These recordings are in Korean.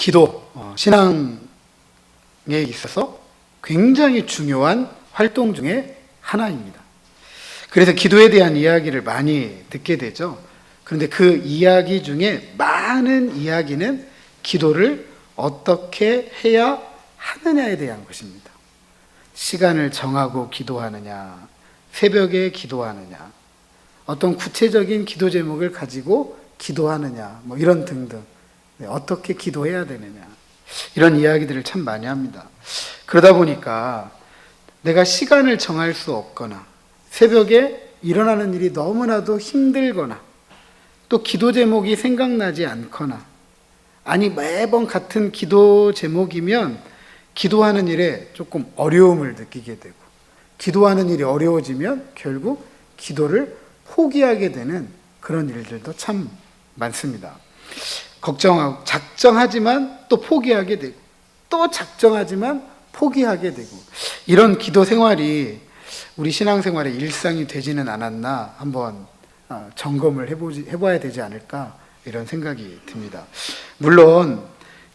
기도, 신앙에 있어서 굉장히 중요한 활동 중에 하나입니다. 그래서 기도에 대한 이야기를 많이 듣게 되죠. 그런데 그 이야기 중에 많은 이야기는 기도를 어떻게 해야 하느냐에 대한 것입니다. 시간을 정하고 기도하느냐, 새벽에 기도하느냐, 어떤 구체적인 기도 제목을 가지고 기도하느냐, 이런 등등. 어떻게 기도해야 되느냐, 이런 이야기들을 참 많이 합니다. 그러다 보니까 내가 시간을 정할 수 없거나 새벽에 일어나는 일이 너무나도 힘들거나 또 기도 제목이 생각나지 않거나, 아니 매번 같은 기도 제목이면 기도하는 일에 조금 어려움을 느끼게 되고, 기도하는 일이 어려워지면 결국 기도를 포기하게 되는 그런 일들도 참 많습니다. 걱정하고 작정하지만 또 포기하게 되고, 또 작정하지만 포기하게 되고, 이런 기도 생활이 우리 신앙생활의 일상이 되지는 않았나 한번 점검을 해봐야 되지 않을까, 이런 생각이 듭니다. 물론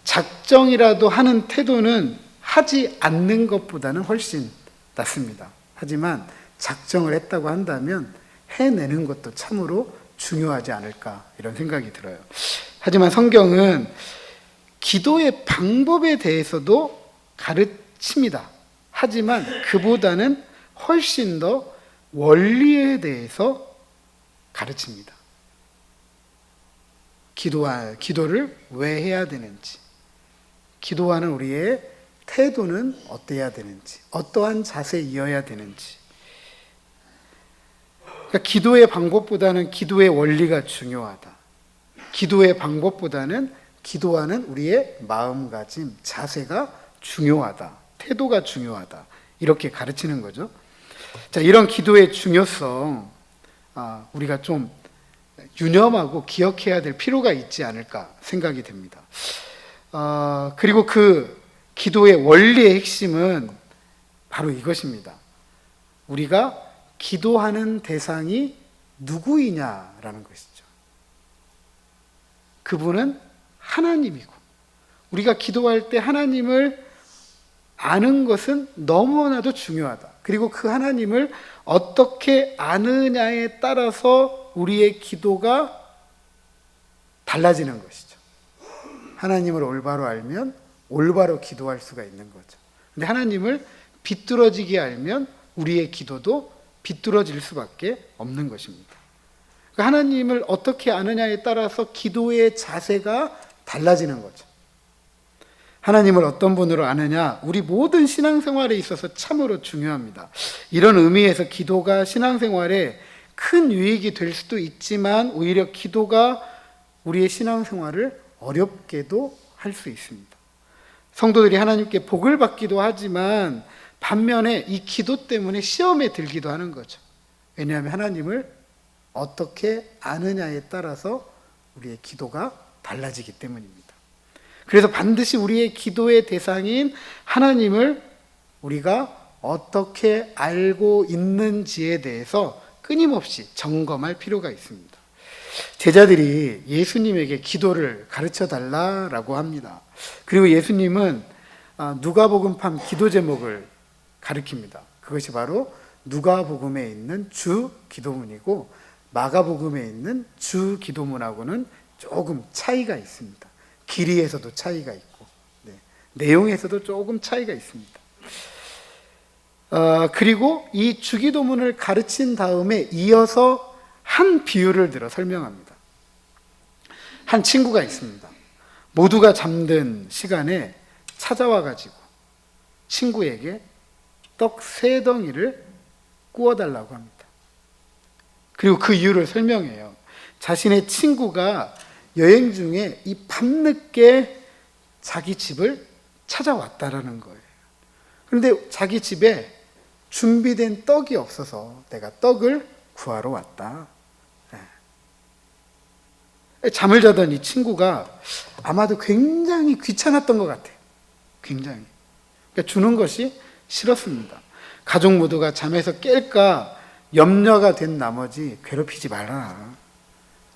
작정이라도 하는 태도는 하지 않는 것보다는 훨씬 낫습니다. 하지만 작정을 했다고 한다면 해내는 것도 참으로 중요하지 않을까, 이런 생각이 들어요. 하지만 성경은 기도의 방법에 대해서도 가르칩니다. 하지만 그보다는 훨씬 더 원리에 대해서 가르칩니다. 기도를 왜 해야 되는지, 기도하는 우리의 태도는 어때야 되는지, 어떠한 자세에 이어야 되는지. 그러니까 기도의 방법보다는 기도의 원리가 중요하다. 기도의 방법보다는 기도하는 우리의 마음가짐, 자세가 중요하다. 태도가 중요하다. 이렇게 가르치는 거죠. 자, 이런 기도의 중요성, 우리가 좀 유념하고 기억해야 될 필요가 있지 않을까 생각이 됩니다. 그리고 그 기도의 원리의 핵심은 바로 이것입니다. 우리가 기도하는 대상이 누구이냐라는 것이죠. 그분은 하나님이고, 우리가 기도할 때 하나님을 아는 것은 너무나도 중요하다. 그리고 그 하나님을 어떻게 아느냐에 따라서 우리의 기도가 달라지는 것이죠. 하나님을 올바로 알면 올바로 기도할 수가 있는 거죠. 근데 하나님을 비뚤어지게 알면 우리의 기도도 비뚤어질 수밖에 없는 것입니다. 하나님을 어떻게 아느냐에 따라서 기도의 자세가 달라지는 거죠. 하나님을 어떤 분으로 아느냐, 우리 모든 신앙생활에 있어서 참으로 중요합니다. 이런 의미에서 기도가 신앙생활에 큰 유익이 될 수도 있지만 오히려 기도가 우리의 신앙생활을 어렵게도 할 수 있습니다. 성도들이 하나님께 복을 받기도 하지만 반면에 이 기도 때문에 시험에 들기도 하는 거죠. 왜냐하면 하나님을 어떻게 아느냐에 따라서 우리의 기도가 달라지기 때문입니다. 그래서 반드시 우리의 기도의 대상인 하나님을 우리가 어떻게 알고 있는지에 대해서 끊임없이 점검할 필요가 있습니다. 제자들이 예수님에게 기도를 가르쳐 달라라고 합니다. 그리고 예수님은 누가복음판 기도 제목을 가르칩니다. 그것이 바로 누가복음에 있는 주 기도문이고 마가복음에 있는 주 기도문하고는 조금 차이가 있습니다. 길이에서도 차이가 있고, 내용에서도 조금 차이가 있습니다. 그리고 이 주기도문을 가르친 다음에 이어서 한 비유를 들어 설명합니다. 한 친구가 있습니다. 모두가 잠든 시간에 찾아와가지고 친구에게 떡 3덩이를 구워달라고 합니다. 그리고 그 이유를 설명해요. 자신의 친구가 여행 중에 이 밤늦게 자기 집을 찾아왔다라는 거예요. 그런데 자기 집에 준비된 떡이 없어서 내가 떡을 구하러 왔다. 잠을 자던 이 친구가 아마도 굉장히 귀찮았던 것 같아요. 굉장히. 그러니까 주는 것이 싫었습니다. 가족 모두가 잠에서 깰까 염려가 된 나머지 괴롭히지 말아라.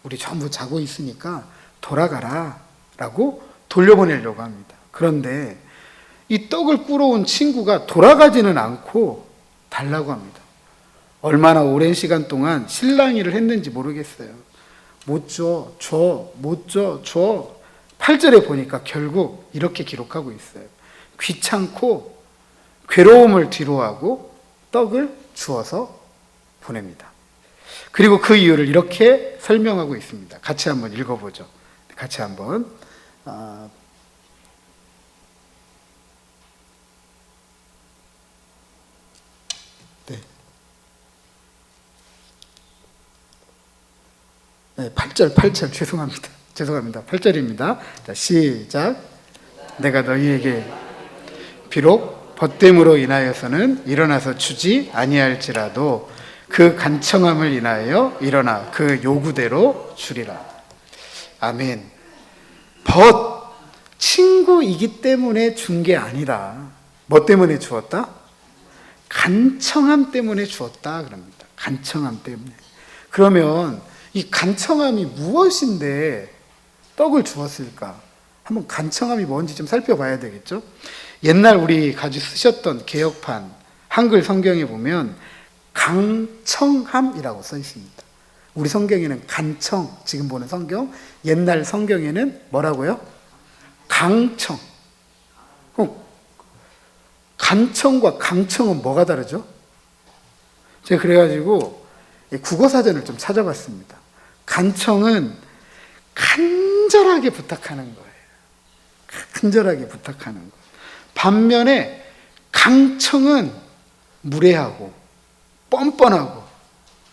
우리 전부 자고 있으니까 돌아가라 라고 돌려보내려고 합니다. 그런데 이 떡을 꾸러온 친구가 돌아가지는 않고 달라고 합니다. 얼마나 오랜 시간 동안 실랑이를 했는지 모르겠어요. 못 줘, 줘, 못 줘, 줘. 8절에 보니까 결국 이렇게 기록하고 있어요. 귀찮고 괴로움을 뒤로하고 떡을 주어서 보냅니다. 그리고 그 이유를 이렇게 설명하고 있습니다. 같이 한번 읽어보죠. 같이 한번 네, 8절 죄송합니다. 8절입니다. 자, 시작. 내가 너희에게 비록 벗됨으로 인하여서는 일어나서 주지 아니할지라도 그 간청함을 인하여 일어나 그 요구대로 주리라. 아멘. 친구이기 때문에 준 게 아니다. 뭐 때문에 주었다? 간청함 때문에 주었다 그럽니다. 간청함 때문에. 그러면 이 간청함이 무엇인데 떡을 주었을까? 한번 간청함이 뭔지 좀 살펴봐야 되겠죠? 옛날 우리 가지 쓰셨던 개역판 한글 성경에 보면 강청함이라고 써 있습니다. 우리 성경에는 간청, 지금 보는 성경, 옛날 성경에는 뭐라고요? 강청. 그럼 간청과 강청은 뭐가 다르죠? 제가 그래가지고 국어사전을 좀 찾아봤습니다. 간청은 간절하게 부탁하는 거예요. 간절하게 부탁하는 거예요. 반면에 강청은 무례하고 뻔뻔하고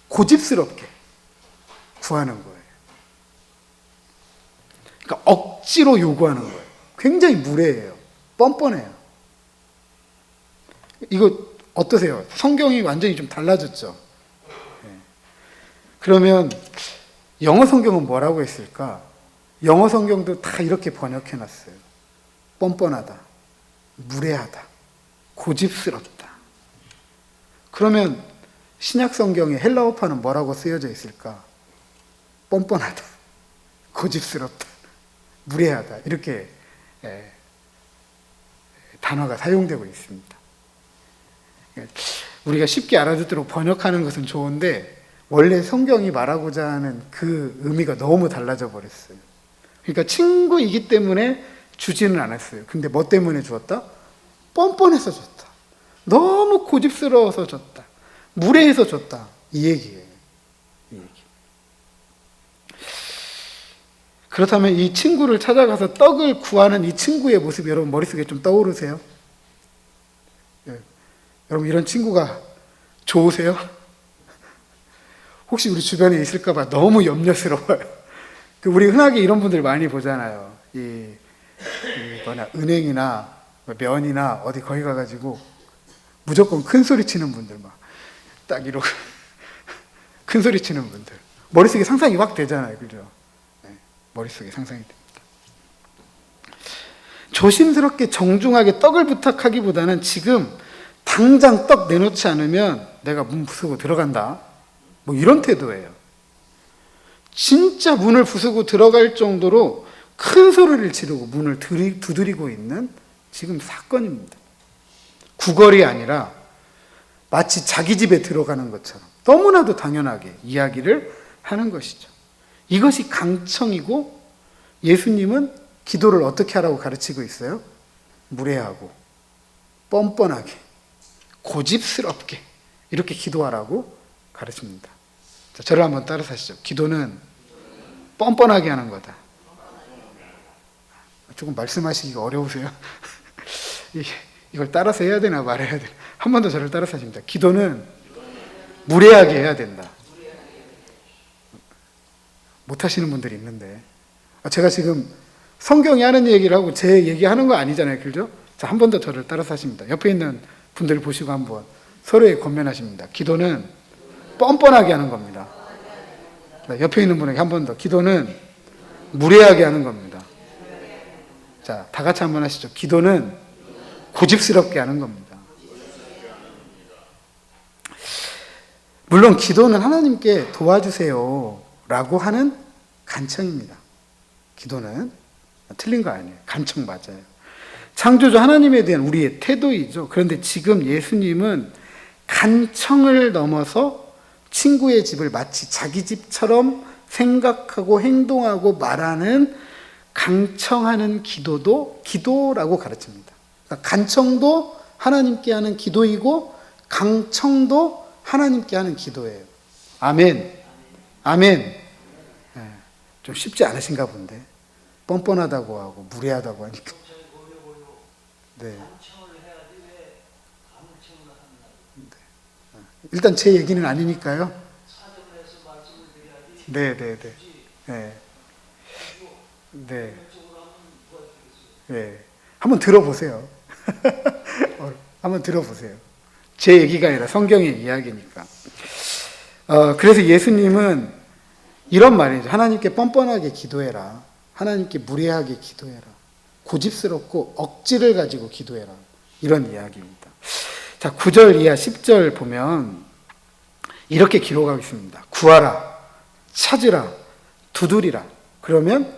고집스럽게 구하는 거예요. 그러니까 억지로 요구하는 거예요. 굉장히 무례해요. 뻔뻔해요. 이거 어떠세요? 성경이 완전히 좀 달라졌죠? 그러면 영어 성경은 뭐라고 했을까? 영어 성경도 다 이렇게 번역해 놨어요. 뻔뻔하다, 무례하다, 고집스럽다. 그러면 신약 성경의 헬라어판은 뭐라고 쓰여져 있을까? 뻔뻔하다, 고집스럽다, 무례하다. 이렇게 단어가 사용되고 있습니다. 우리가 쉽게 알아듣도록 번역하는 것은 좋은데 원래 성경이 말하고자 하는 그 의미가 너무 달라져 버렸어요. 그러니까 친구이기 때문에 주지는 않았어요. 근데 뭐 때문에 주었다? 뻔뻔해서 줬다. 너무 고집스러워서 줬다. 무례해서 줬다. 이 얘기예요. 이 얘기. 그렇다면 이 친구를 찾아가서 떡을 구하는 이 친구의 모습이 여러분 머릿속에 좀 떠오르세요? 여러분 이런 친구가 좋으세요? 혹시 우리 주변에 있을까봐 너무 염려스러워요. 우리 흔하게 이런 분들 많이 보잖아요. 은행이나 면이나 어디 거기 가가지고 무조건 큰 소리 치는 분들 딱 이러고 큰 소리 치는 분들 머릿속에 상상이 확 되잖아요, 그죠? 네, 머릿속에 상상이 됩니다. 조심스럽게 정중하게 떡을 부탁하기보다는 지금 당장 떡 내놓지 않으면 내가 문 부수고 들어간다. 뭐 이런 태도예요. 진짜 문을 부수고 들어갈 정도로 큰 소리를 지르고 문을 두드리고 있는 지금 사건입니다. 구걸이 아니라 마치 자기 집에 들어가는 것처럼 너무나도 당연하게 이야기를 하는 것이죠. 이것이 강청이고 예수님은 기도를 어떻게 하라고 가르치고 있어요? 무례하고 뻔뻔하게 고집스럽게 이렇게 기도하라고 가르칩니다. 자, 저를 한번 따라서 하시죠. 기도는 뻔뻔하게 하는 거다. 조금 말씀하시기가 어려우세요? 이걸 따라서 해야 되나 말해야 되나? 한 번 더 저를 따라서 하십니다. 기도는 무례하게 해야 된다. 못하시는 분들이 있는데 제가 지금 성경이 하는 얘기를 하고 제 얘기하는 거 아니잖아요. 그죠? 자, 한 번 더 저를 따라서 하십니다. 옆에 있는 분들 보시고 한번 서로에 권면하십니다. 기도는 뻔뻔하게 하는 겁니다. 옆에 있는 분에게 한 번 더. 기도는 무례하게 하는 겁니다. 자, 다 같이 한번 하시죠. 기도는 고집스럽게 하는 겁니다. 물론 기도는 하나님께 도와주세요 라고 하는 간청입니다. 기도는. 틀린 거 아니에요. 간청 맞아요. 창조주 하나님에 대한 우리의 태도이죠. 그런데 지금 예수님은 간청을 넘어서 친구의 집을 마치 자기 집처럼 생각하고 행동하고 말하는 간청하는 기도도 기도라고 가르칩니다. 그러니까 간청도 하나님께 하는 기도이고 간청도 하나님께 하는 기도예요. 아멘. 아멘. 좀 쉽지 않으신가 본데. 뻔뻔하다고 하고 무례하다고 하니까. 네. 일단 제 얘기는 아니니까요. 네, 네, 네. 네. 네. 네. 한번 들어보세요. 한번 들어보세요. 제 얘기가 아니라 성경의 이야기니까. 그래서 예수님은 이런 말이죠. 하나님께 뻔뻔하게 기도해라. 하나님께 무례하게 기도해라. 고집스럽고 억지를 가지고 기도해라. 이런 이야기입니다. 자, 9절 이하 10절 보면 이렇게 기록하고 있습니다. 구하라, 찾으라, 두드리라. 그러면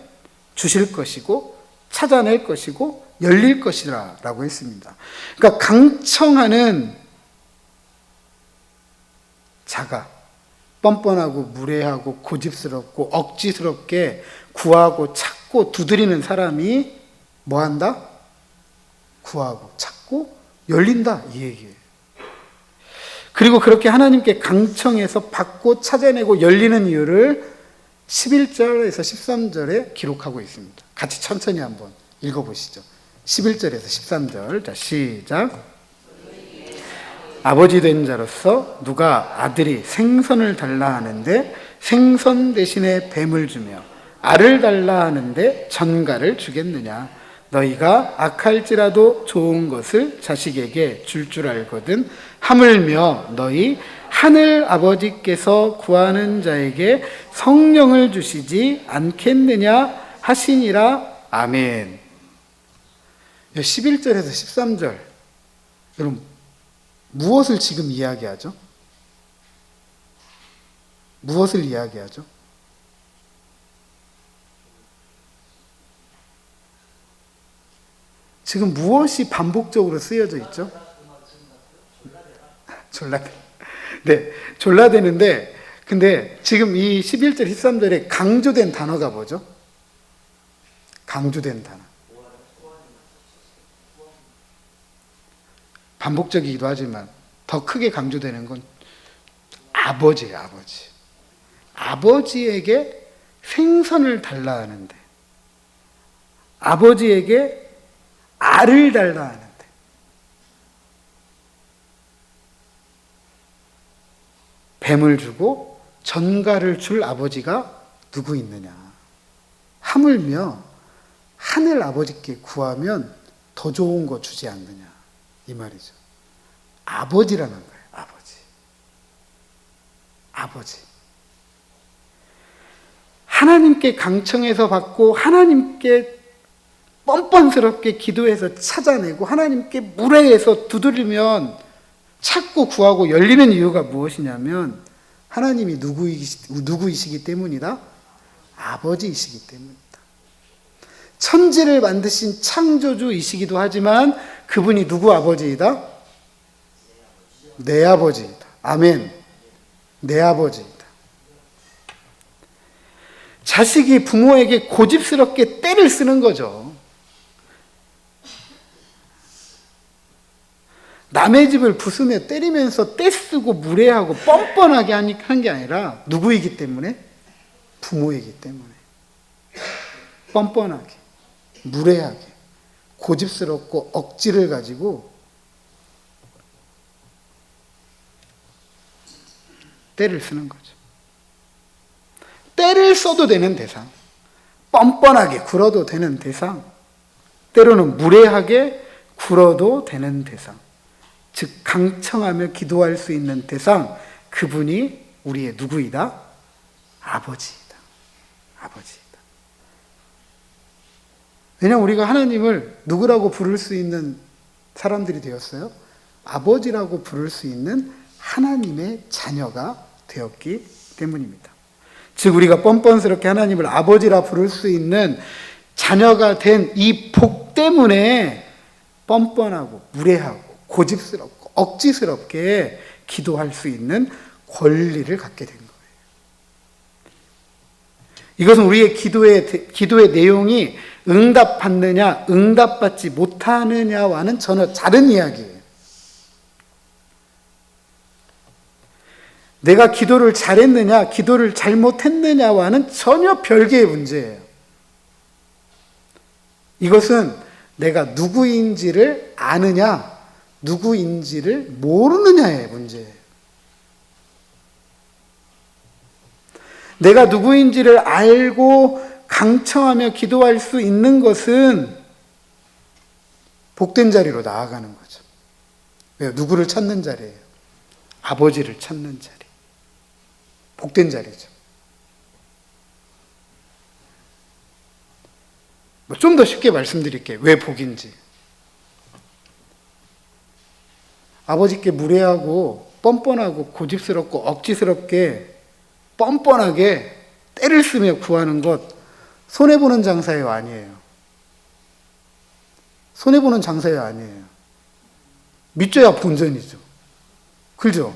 주실 것이고 찾아낼 것이고 열릴 것이라 라고 했습니다. 그러니까 강청하는 자가 뻔뻔하고 무례하고 고집스럽고 억지스럽게 구하고 찾고 두드리는 사람이 뭐한다? 구하고 찾고 열린다 이 얘기예요. 그리고 그렇게 하나님께 강청해서 받고 찾아내고 열리는 이유를 11절에서 13절에 기록하고 있습니다. 같이 천천히 한번 읽어보시죠. 11절에서 13절. 자, 시작. 아버지 된 자로서 누가 아들이 생선을 달라 하는데 생선 대신에 뱀을 주며 알을 달라 하는데 전갈을 주겠느냐? 너희가 악할지라도 좋은 것을 자식에게 줄 알거든 하물며 너희 하늘 아버지께서 구하는 자에게 성령을 주시지 않겠느냐 하시니라. 아멘. 11절에서 13절. 여러분, 무엇을 지금 이야기하죠? 무엇을 이야기하죠? 지금 무엇이 반복적으로 쓰여져 있죠? 졸라대. 네, 졸라대는데, 근데 지금 이 11절, 13절에 강조된 단어가 뭐죠? 강조된 단어. 반복적이기도 하지만 더 크게 강조되는 건 아버지예요, 아버지. 아버지에게 생선을 달라 하는데, 아버지에게 알을 달라 하는데, 뱀을 주고 전갈을 줄 아버지가 누구 있느냐? 하물며 하늘 아버지께 구하면 더 좋은 거 주지 않느냐? 이 말이죠. 아버지라는 거예요. 아버지. 아버지. 하나님께 강청해서 받고 하나님께 뻔뻔스럽게 기도해서 찾아내고 하나님께 무례해서 두드리면 찾고 구하고 열리는 이유가 무엇이냐면 하나님이 누구이시기 때문이다? 아버지이시기 때문이다. 천지를 만드신 창조주이시기도 하지만 그분이 누구 아버지이다? 내 아버지이다. 아멘. 내 아버지이다. 자식이 부모에게 고집스럽게 때를 쓰는 거죠. 남의 집을 부수며 때리면서 떼쓰고 무례하고 뻔뻔하게 한 게 아니라 누구이기 때문에? 부모이기 때문에. 뻔뻔하게, 무례하게, 고집스럽고 억지를 가지고 때를 쓰는 거죠. 때를 써도 되는 대상, 뻔뻔하게 굴어도 되는 대상, 때로는 무례하게 굴어도 되는 대상, 즉 강청하며 기도할 수 있는 대상, 그분이 우리의 누구이다? 아버지이다. 아버지이다. 왜냐하면 우리가 하나님을 누구라고 부를 수 있는 사람들이 되었어요? 아버지라고 부를 수 있는 하나님의 자녀가 되었기 때문입니다. 즉 우리가 뻔뻔스럽게 하나님을 아버지라 부를 수 있는 자녀가 된 이 복 때문에 뻔뻔하고 무례하고 고집스럽고 억지스럽게 기도할 수 있는 권리를 갖게 된 거예요. 이것은 우리의 기도의 내용이 응답받느냐, 응답받지 못하느냐와는 전혀 다른 이야기예요. 내가 기도를 잘했느냐, 기도를 잘못했느냐와는 전혀 별개의 문제예요. 이것은 내가 누구인지를 아느냐, 누구인지를 모르느냐의 문제예요. 내가 누구인지를 알고 강청하며 기도할 수 있는 것은 복된 자리로 나아가는 거죠. 왜요? 누구를 찾는 자리예요? 아버지를 찾는 자리. 복된 자리죠. 좀 더 쉽게 말씀드릴게요. 왜 복인지. 아버지께 무례하고 뻔뻔하고 고집스럽고 억지스럽게 뻔뻔하게 때를 쓰며 구하는 것 손해보는 장사예요? 아니에요? 손해보는 장사예요? 아니에요? 믿져야 본전이죠. 그죠?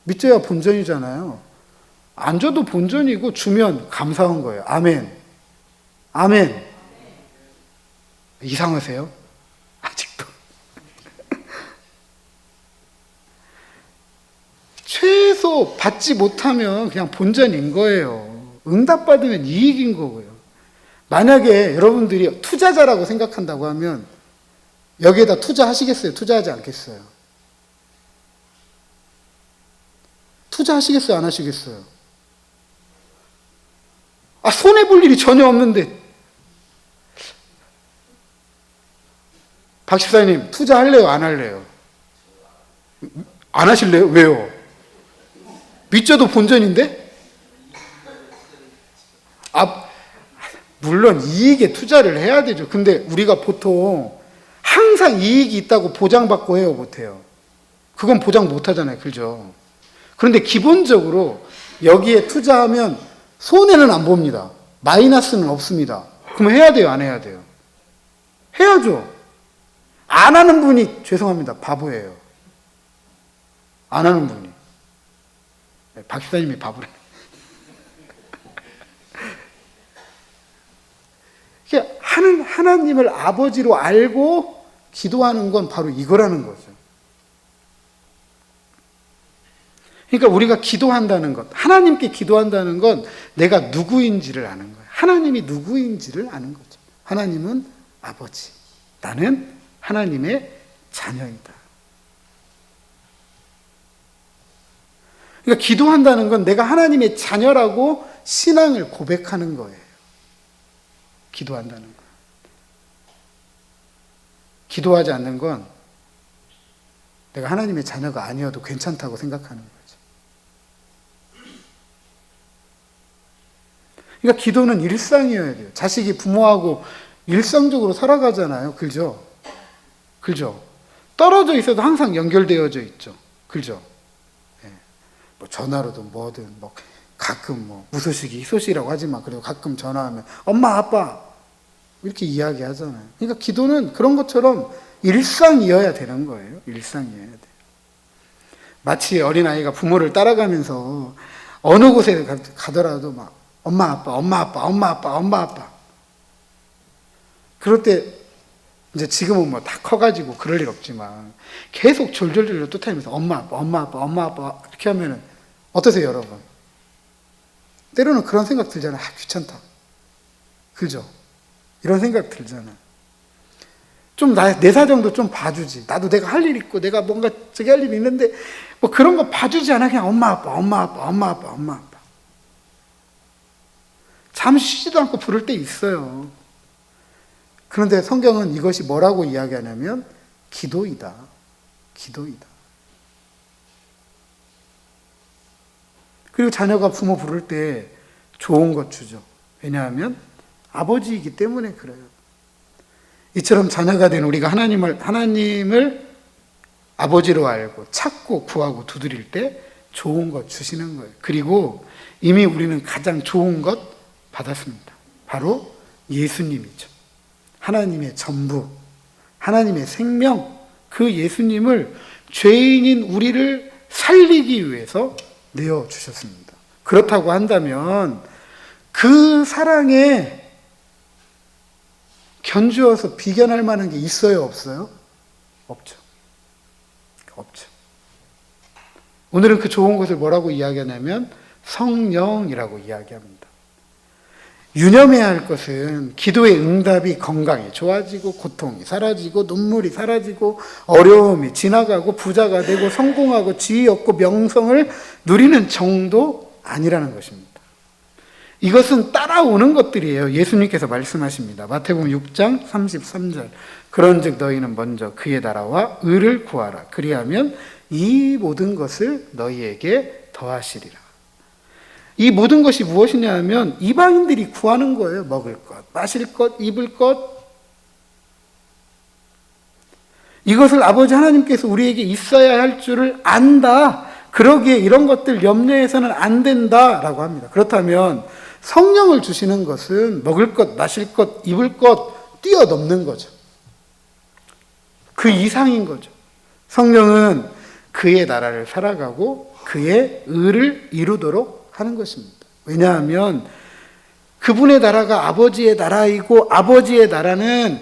믿져야 본전이잖아요. 안 줘도 본전이고 주면 감사한 거예요. 아멘. 아멘. 이상하세요? 아직도. 최소 받지 못하면 그냥 본전인 거예요. 응답받으면 이익인 거고요. 만약에 여러분들이 투자자라고 생각한다고 하면 여기에다 투자하시겠어요? 투자하지 않겠어요? 투자하시겠어요? 안 하시겠어요? 손해볼 일이 전혀 없는데. 박 집사님, 투자할래요? 안 할래요? 안 하실래요? 왜요? 믿져도 본전인데? 물론 이익에 투자를 해야 되죠. 근데 우리가 보통 항상 이익이 있다고 보장받고 해요? 못해요? 그건 보장 못하잖아요. 그죠? 그런데 기본적으로 여기에 투자하면 손해는 안 봅니다. 마이너스는 없습니다. 그럼 해야 돼요? 안 해야 돼요? 해야죠. 안 하는 분이 죄송합니다. 바보예요. 안 하는 분이. 박 기사님이 바보래. 하나님을 아버지로 알고 기도하는 건 바로 이거라는 거죠. 그러니까 우리가 기도한다는 것, 하나님께 기도한다는 건 내가 누구인지를 아는 거예요. 하나님이 누구인지를 아는 거죠. 하나님은 아버지, 나는 하나님의 자녀이다. 그러니까 기도한다는 건 내가 하나님의 자녀라고 신앙을 고백하는 거예요. 기도한다는 건. 기도하지 않는 건 내가 하나님의 자녀가 아니어도 괜찮다고 생각하는 거죠. 그러니까 기도는 일상이어야 돼요. 자식이 부모하고 일상적으로 살아가잖아요. 그죠? 그죠? 떨어져 있어도 항상 연결되어져 있죠. 그죠? 예. 뭐 전화로도 뭐든 뭐 가끔 뭐 무소식이 희소식이라고 하지만 그래도 가끔 전화하면 엄마 아빠 이렇게 이야기하잖아요. 그러니까 기도는 그런 것처럼 일상이어야 되는 거예요. 일상이어야 돼요. 마치 어린아이가 부모를 따라가면서 어느 곳에 가더라도 막 엄마 아빠 엄마 아빠 엄마 아빠 엄마 아빠 그럴 때 이제 지금은 뭐 다 커가지고 그럴 일 없지만 계속 졸졸졸 쫓아다니면서 엄마 아빠 엄마 아빠 엄마 아빠 이렇게 하면은 어떠세요 여러분? 때로는 그런 생각 들잖아요. 귀찮다. 그죠? 이런 생각 들잖아요. 좀 내 사정도 좀 봐주지. 나도 내가 할 일 있고 내가 뭔가 저기 할 일이 있는데 뭐 그런 거 봐주지 않아. 그냥 엄마 아빠 엄마 아빠 엄마 아빠 엄마 아빠. 잠 쉬지도 않고 부를 때 있어요. 그런데 성경은 이것이 뭐라고 이야기하냐면 기도이다. 기도이다. 그리고 자녀가 부모 부를 때 좋은 것 주죠. 왜냐하면 아버지이기 때문에 그래요. 이처럼 자녀가 된 우리가 하나님을 아버지로 알고 찾고 구하고 두드릴 때 좋은 것 주시는 거예요. 그리고 이미 우리는 가장 좋은 것 받았습니다. 바로 예수님이죠. 하나님의 전부, 하나님의 생명, 그 예수님을 죄인인 우리를 살리기 위해서 내어주셨습니다. 그렇다고 한다면 그 사랑에 견주어서 비견할 만한 게 있어요, 없어요? 없죠. 없죠. 오늘은 그 좋은 것을 뭐라고 이야기하냐면 성령이라고 이야기합니다. 유념해야 할 것은 기도의 응답이 건강이 좋아지고 고통이 사라지고 눈물이 사라지고 어려움이 지나가고 부자가 되고 성공하고 지위 얻고 명성을 누리는 정도 아니라는 것입니다. 이것은 따라오는 것들이에요. 예수님께서 말씀하십니다. 마태복음 6장 33절. 그런즉 너희는 먼저 그의 나라와 의를 구하라. 그리하면 이 모든 것을 너희에게 더하시리라. 이 모든 것이 무엇이냐 하면 이방인들이 구하는 거예요. 먹을 것, 마실 것, 입을 것. 이것을 아버지 하나님께서 우리에게 있어야 할 줄을 안다. 그러기에 이런 것들 염려해서는 안 된다라고 합니다. 그렇다면 성령을 주시는 것은 먹을 것, 마실 것, 입을 것 뛰어넘는 거죠. 그 이상인 거죠. 성령은 그의 나라를 살아가고 그의 의를 이루도록 하는 것입니다. 왜냐하면 그분의 나라가 아버지의 나라이고 아버지의 나라는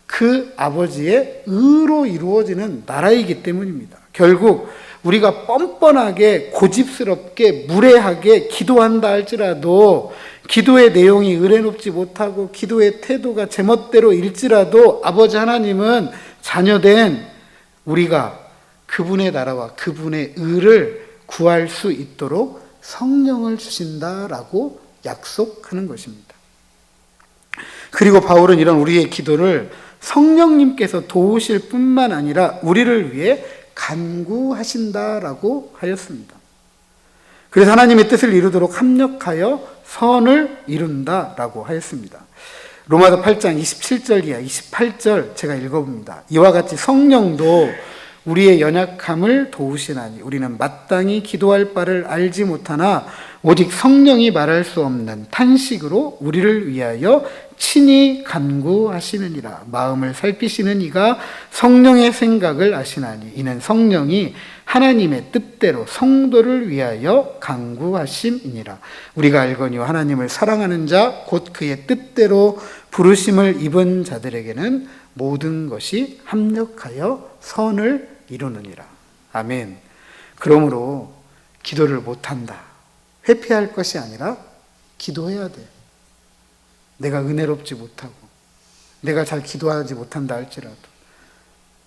그 아버지의 의로 이루어지는 나라이기 때문입니다. 결국 우리가 뻔뻔하게 고집스럽게 무례하게 기도한다 할지라도 기도의 내용이 의뢰롭지 못하고 기도의 태도가 제멋대로 일지라도 아버지 하나님은 자녀된 우리가 그분의 나라와 그분의 의를 구할 수 있도록 성령을 주신다라고 약속하는 것입니다. 그리고 바울은 이런 우리의 기도를 성령님께서 도우실 뿐만 아니라 우리를 위해 간구하신다라고 하였습니다. 그래서 하나님의 뜻을 이루도록 합력하여 선을 이룬다라고 하였습니다. 로마서 8장 27절 이하 28절 제가 읽어봅니다. 이와 같이 성령도 우리의 연약함을 도우시나니 우리는 마땅히 기도할 바를 알지 못하나 오직 성령이 말할 수 없는 탄식으로 우리를 위하여 친히 간구하시느니라. 마음을 살피시는 이가 성령의 생각을 아시나니 이는 성령이 하나님의 뜻대로 성도를 위하여 간구하심이니라. 우리가 알거니와 하나님을 사랑하는 자 곧 그의 뜻대로 부르심을 입은 자들에게는 모든 것이 합력하여 선을 이루느니라. 아멘. 그러므로 기도를 못한다, 회피할 것이 아니라 기도해야 돼. 내가 은혜롭지 못하고 내가 잘 기도하지 못한다 할지라도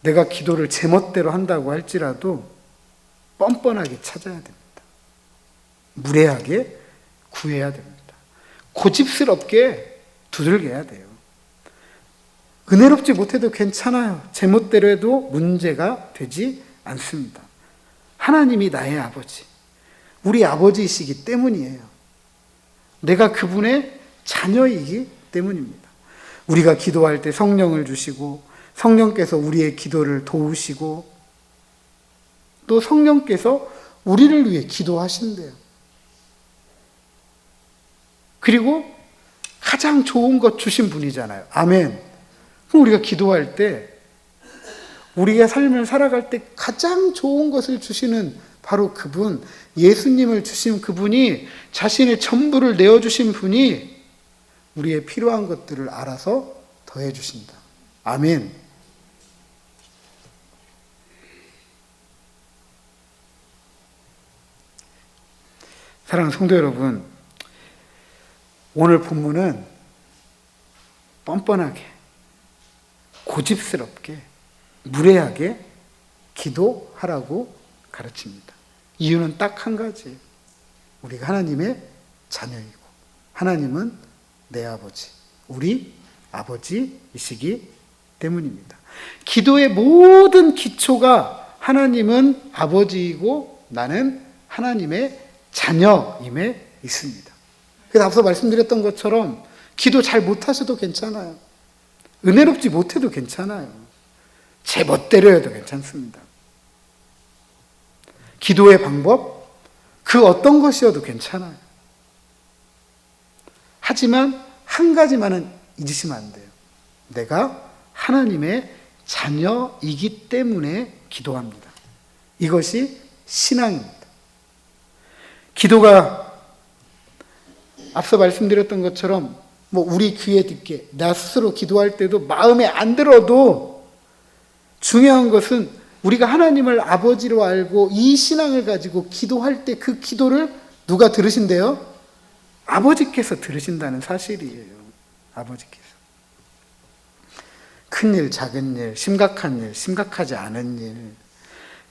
내가 기도를 제멋대로 한다고 할지라도 뻔뻔하게 찾아야 됩니다. 무례하게 구해야 됩니다. 고집스럽게 두들겨야 돼요. 은혜롭지 못해도 괜찮아요. 제멋대로 해도 문제가 되지 않습니다. 하나님이 나의 아버지, 우리 아버지이시기 때문이에요. 내가 그분의 자녀이기 때문입니다. 우리가 기도할 때 성령을 주시고 성령께서 우리의 기도를 도우시고 또 성령께서 우리를 위해 기도하신대요. 그리고 가장 좋은 것 주신 분이잖아요. 아멘. 그럼 우리가 기도할 때 우리의 삶을 살아갈 때 가장 좋은 것을 주시는 바로 그분, 예수님을 주신 그분이 자신의 전부를 내어주신 분이 우리의 필요한 것들을 알아서 더해 주신다. 아멘. 사랑하는 성도 여러분, 오늘 본문은 뻔뻔하게, 고집스럽게, 무례하게 기도하라고 가르칩니다. 이유는 딱 한 가지예요. 우리가 하나님의 자녀이고 하나님은 내 아버지, 우리 아버지이시기 때문입니다. 기도의 모든 기초가 하나님은 아버지이고 나는 하나님의 자녀임에 있습니다. 그래서 앞서 말씀드렸던 것처럼 기도 잘 못하셔도 괜찮아요. 은혜롭지 못해도 괜찮아요. 제 멋대로 해도 괜찮습니다. 기도의 방법, 그 어떤 것이어도 괜찮아요. 하지만 한 가지만은 잊으시면 안 돼요. 내가 하나님의 자녀이기 때문에 기도합니다. 이것이 신앙입니다. 기도가 앞서 말씀드렸던 것처럼 우리 귀에 듣게 나 스스로 기도할 때도 마음에 안 들어도 중요한 것은 우리가 하나님을 아버지로 알고 이 신앙을 가지고 기도할 때 그 기도를 누가 들으신대요? 아버지께서 들으신다는 사실이에요. 아버지께서. 큰일, 작은 일, 심각한 일, 심각하지 않은 일,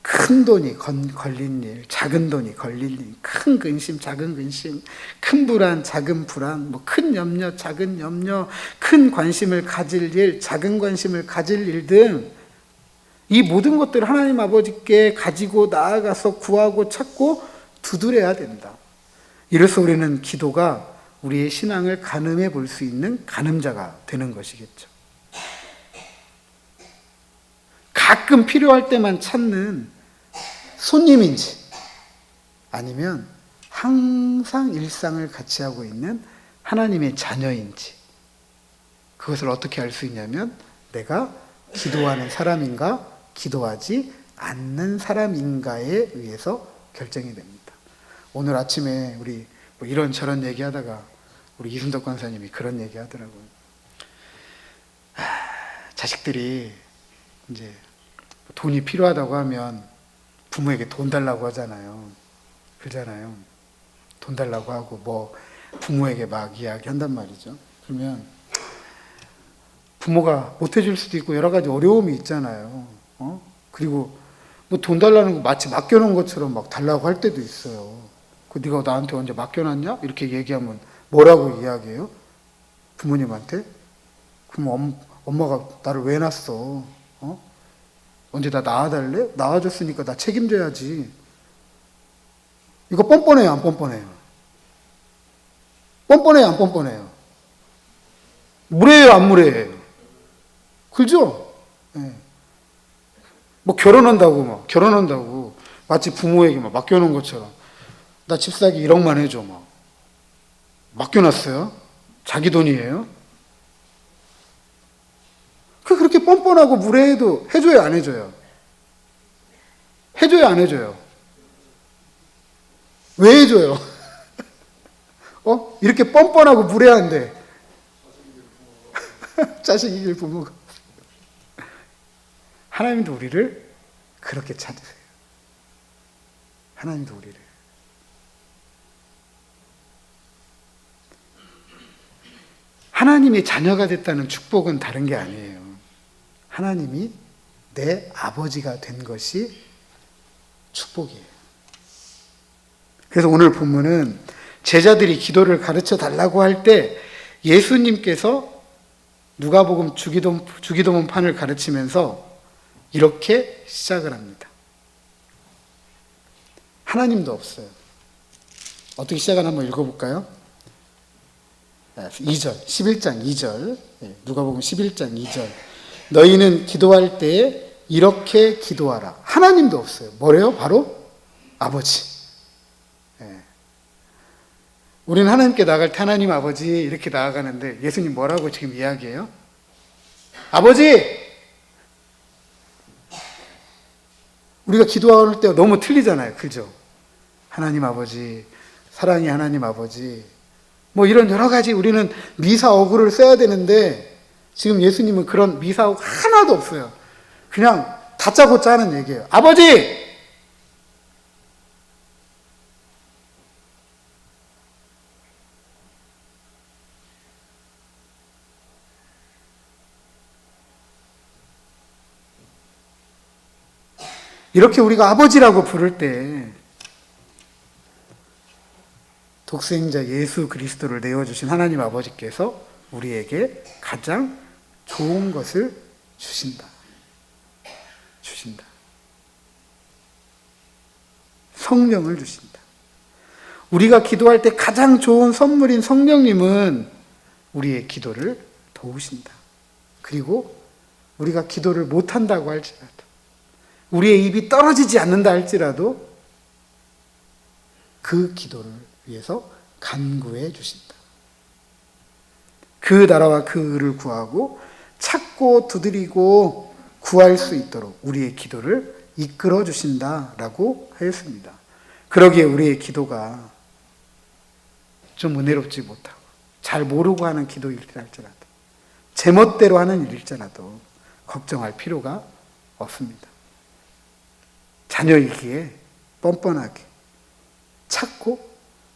큰 돈이 걸린 일, 작은 돈이 걸린 일, 큰 근심, 작은 근심, 큰 불안, 작은 불안, 큰 염려, 작은 염려, 큰 관심을 가질 일, 작은 관심을 가질 일 등 이 모든 것들을 하나님 아버지께 가지고 나아가서 구하고 찾고 두드려야 된다. 이래서 우리는 기도가 우리의 신앙을 가늠해 볼 수 있는 가늠자가 되는 것이겠죠. 가끔 필요할 때만 찾는 손님인지 아니면 항상 일상을 같이 하고 있는 하나님의 자녀인지 그것을 어떻게 알 수 있냐면 내가 기도하는 사람인가 기도하지 않는 사람인가에 의해서 결정이 됩니다. 오늘 아침에 우리 이런저런 얘기하다가 우리 이순덕 권사님이 그런 얘기 하더라고요. 자식들이 이제 돈이 필요하다고 하면 부모에게 돈 달라고 하잖아요. 그러잖아요. 돈 달라고 하고 부모에게 막 이야기한단 말이죠. 그러면 부모가 못 해줄 수도 있고 여러 가지 어려움이 있잖아요. 그리고 돈 달라는 거 마치 맡겨놓은 것처럼 막 달라고 할 때도 있어요. 네가 나한테 언제 맡겨놨냐? 이렇게 얘기하면 뭐라고 이야기해요? 부모님한테? 그럼 엄마가 나를 왜 낳았어? 언제 나 낳아달래? 낳아줬으니까 나 책임져야지. 이거 뻔뻔해요, 안 뻔뻔해요? 뻔뻔해요, 안 뻔뻔해요? 무례해요, 안 무례해요? 그죠? 네. 결혼한다고 마치 부모에게 맡겨놓은 것처럼 나 집 사기 1억만 해줘 맡겨놨어요? 자기 돈이에요? 그렇게 뻔뻔하고 무례해도 해줘요, 안 해줘요? 해줘요, 안 해줘요? 왜 해줘요? 이렇게 뻔뻔하고 무례한데 자식 이길 부모가 하나님도 우리를 그렇게 찾으세요. 하나님도 우리를. 하나님의 자녀가 됐다는 축복은 다른 게 아니에요. 하나님이 내 아버지가 된 것이 축복이에요. 그래서 오늘 본문은 제자들이 기도를 가르쳐 달라고 할 때 예수님께서 누가복음 주기도문판을 가르치면서 이렇게 시작을 합니다. 하나님도 없어요. 어떻게 시작을 한번 읽어볼까요? 2절, 11장 2절. 누가복음 11장 2절. 너희는 기도할 때 이렇게 기도하라. 하나님도 없어요. 뭐래요? 바로 아버지. 우리는 하나님께 나아갈 때 하나님 아버지 이렇게 나아가는데 예수님 뭐라고 지금 이야기해요? 아버지! 우리가 기도할 때 너무 틀리잖아요. 그죠? 하나님 아버지, 사랑의 하나님 아버지. 이런 여러 가지 우리는 미사어구를 써야 되는데 지금 예수님은 그런 미사어구 하나도 없어요. 그냥 다짜고짜 하는 얘기예요. 아버지! 이렇게 우리가 아버지라고 부를 때 독생자 예수 그리스도를 내어주신 하나님 아버지께서 우리에게 가장 좋은 것을 주신다. 성령을 주신다. 우리가 기도할 때 가장 좋은 선물인 성령님은 우리의 기도를 도우신다. 그리고 우리가 기도를 못한다고 할지라도 우리의 입이 떨어지지 않는다 할지라도 그 기도를 위해서 간구해 주신다. 그 나라와 그 의를 구하고 찾고 두드리고 구할 수 있도록 우리의 기도를 이끌어 주신다라고 하였습니다. 그러기에 우리의 기도가 좀 은혜롭지 못하고 잘 모르고 하는 기도일지라도 제멋대로 하는 일일지라도 걱정할 필요가 없습니다. 자녀이기에 뻔뻔하게 찾고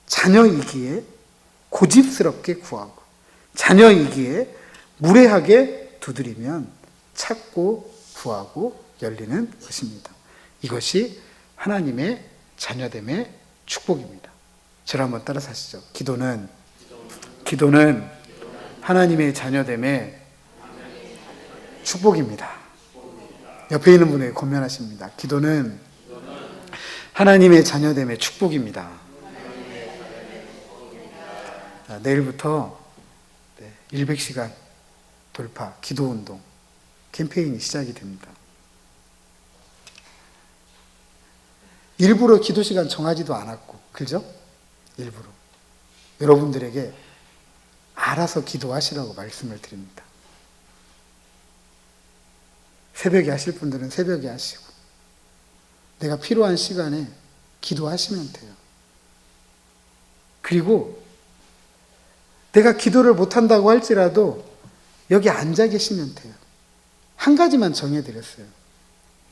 자녀이기에 고집스럽게 구하고 자녀이기에 무례하게 두드리면 찾고 구하고 열리는 것입니다. 이것이 하나님의 자녀됨의 축복입니다. 저를 한번 따라서 하시죠. 기도는 하나님의 자녀됨의 축복입니다. 옆에 있는 분에게 권면하십니다. 기도는 하나님의 자녀됨의 축복입니다. 내일부터 100시간 돌파 기도운동 캠페인이 시작이 됩니다. 일부러 기도 시간 정하지도 않았고, 그죠? 일부러. 여러분들에게 알아서 기도하시라고 말씀을 드립니다. 새벽에 하실 분들은 새벽에 하시고, 내가 필요한 시간에 기도하시면 돼요. 그리고 내가 기도를 못한다고 할지라도 여기 앉아 계시면 돼요. 한 가지만 정해드렸어요.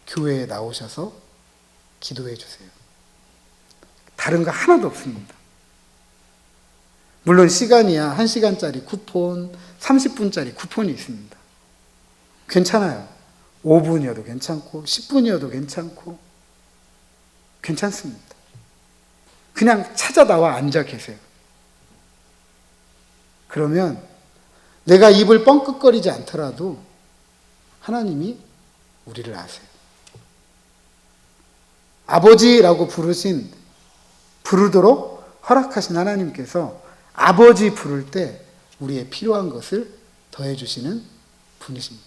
교회에 나오셔서 기도해 주세요. 다른 거 하나도 없습니다. 물론 시간이야 1시간짜리 쿠폰, 30분짜리 쿠폰이 있습니다. 괜찮아요. 5분이어도 괜찮고 10분이어도 괜찮고 괜찮습니다. 그냥 찾아 나와 앉아 계세요. 그러면 내가 입을 뻥끗거리지 않더라도 하나님이 우리를 아세요. 아버지라고 부르도록 허락하신 하나님께서 아버지 부를 때 우리의 필요한 것을 더해주시는 분이십니다.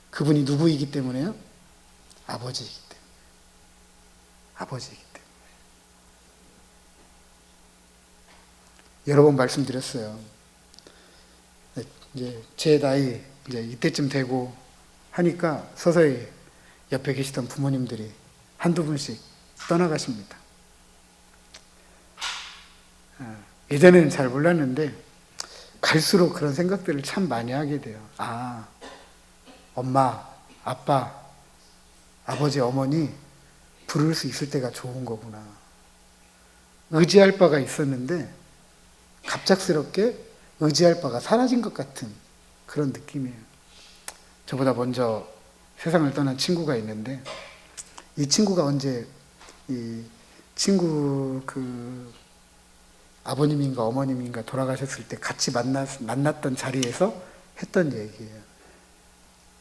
그분이 누구이기 때문에요? 아버지이기 때문에. 아버지이기 때문에. 여러 번 말씀드렸어요. 이제 제 나이 이제 이때쯤 되고 하니까 서서히 옆에 계시던 부모님들이 한두 분씩 떠나가십니다. 예전에는 잘 몰랐는데 갈수록 그런 생각들을 참 많이 하게 돼요. 아, 엄마, 아빠, 아버지, 어머니 부를 수 있을 때가 좋은 거구나. 의지할 바가 있었는데 갑작스럽게 의지할 바가 사라진 것 같은 그런 느낌이에요. 저보다 먼저 세상을 떠난 친구가 있는데 이 친구가 언제 이 친구 아버님인가 어머님인가 돌아가셨을 때 같이 만났던 자리에서 했던 얘기예요.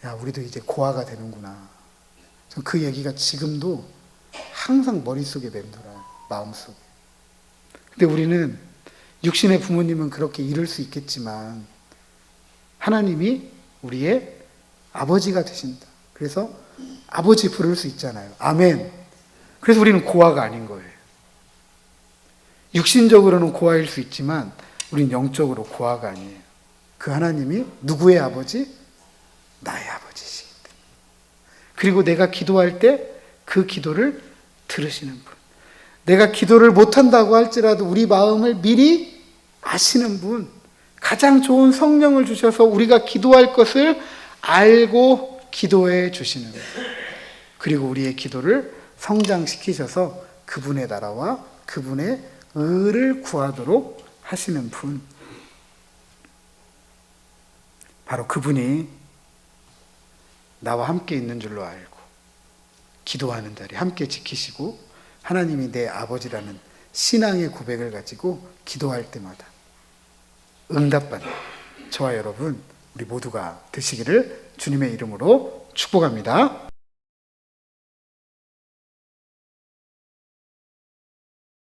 야, 우리도 이제 고아가 되는구나. 전 그 얘기가 지금도 항상 머릿속에 맴돌아요. 마음속에. 근데 우리는 육신의 부모님은 그렇게 이룰 수 있겠지만 하나님이 우리의 아버지가 되신다. 그래서 아버지 부를 수 있잖아요. 아멘. 그래서 우리는 고아가 아닌 거예요. 육신적으로는 고아일 수 있지만 우리는 영적으로 고아가 아니에요. 그 하나님이 누구의 아버지? 나의 아버지시기 때문에. 그리고 내가 기도할 때 그 기도를 들으시는 분. 내가 기도를 못한다고 할지라도 우리 마음을 미리 아시는 분. 가장 좋은 성령을 주셔서 우리가 기도할 것을 알고 기도해 주시는 분. 그리고 우리의 기도를 성장시키셔서 그분의 나라와 그분의 의를 구하도록 하시는 분. 바로 그분이 나와 함께 있는 줄로 알고 기도하는 자리 함께 지키시고 하나님이 내 아버지라는 신앙의 고백을 가지고 기도할 때마다 응답받는 저와 여러분 우리 모두가 되시기를 주님의 이름으로 축복합니다.